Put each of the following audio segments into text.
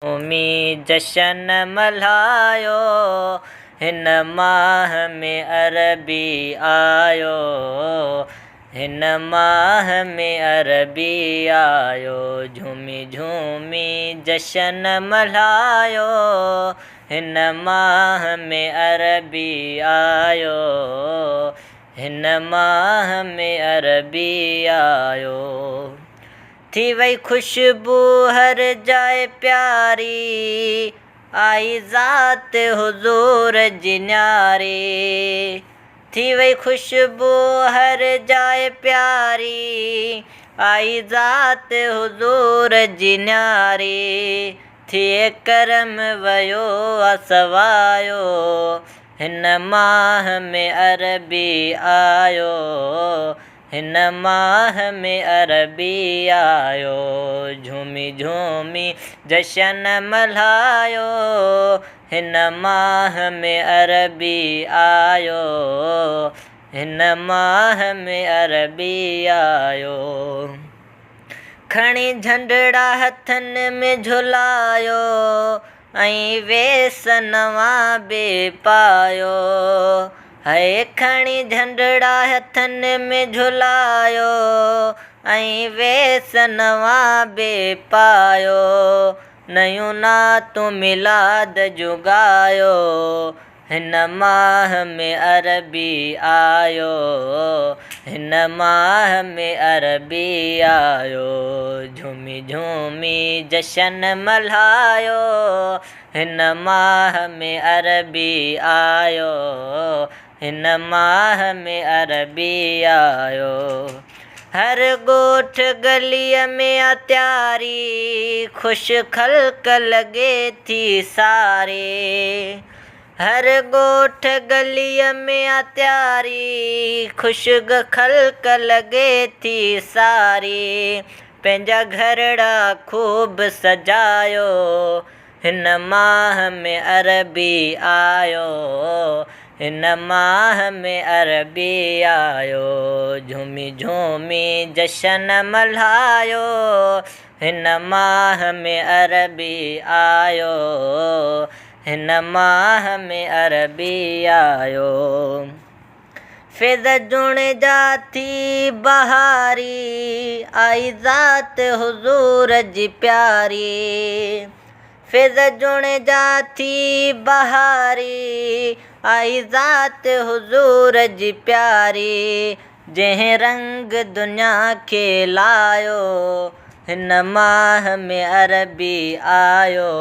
झूमी जशन मल्हायो, हिन माह में अरबी आयो, हिन माह में अरबी आयो। झूमी झूमी जशन मल्हायो, हिन माह में अरबी आयो, हिन माह में अरबी आयो। थी वई खुशबू हर जाए प्यारी, आई ज़ात हुज़ूर जी न्यारी। थी वई खुशबू हर जाए प्यारी, आई ज़ात हुज़ूर जी न्यारी। थिए करम वयो असवायो, हिन माह में अरबी आयो, हिन माह में अरबी आयो। झूमी झूमी जशन मल्हायो, हिन माह में अरबी आयो, हिन माह में अरबी आयो। खणी झंडड़ा हथनि में झुलायो, ऐं वेस नवां बे पायो। है खणी झंडड़ा हथनि में झुलायो, ऐं वेस नवां बे पायो। नयूं नातूं मिलाद जुगायो, हिन माह में अरबी आयो, हिन माह में अरबी आयो। झूमी झूमी जशन मल्हायो, हिन माह में अरबी आयो, हिन माह में अरबी आयो। हर ॻोठ गलीअ में अत्यारी, ख़ुशि ख़ल्क़ लॻे थी सारे। हर ॻोठ गलीअ में अत्यारी, ख़ुशि ख़ल्क़ लॻे थी सारी। पंहिंजा घरड़ा खूब सजायो, हिन माह में अरबी आयो, हिन माह में अरबी आयो। झूमी झूमी जशन मल्हायो, हिन माह में अरबी आयो, हिन माह में अरबी आयो। फ़ैज़ जुणे जा थी बहारी, आई ज़ात हुज़ूर जी प्यारी। फ़ैज़ जुणे जा थी बहारी, आई ज़ात हुज़ूर जी प्यारी। जंहिं रंग दुनिया खे लायो, हिन माह में अरबी आयो,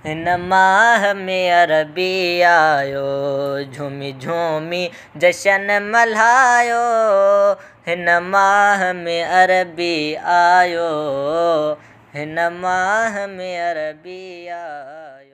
हिन माह में अरबी आयो। झूमी झूमी जशन मल्हायो, हिन माह में अरबी आयो, हिन माह में अरबी आयो।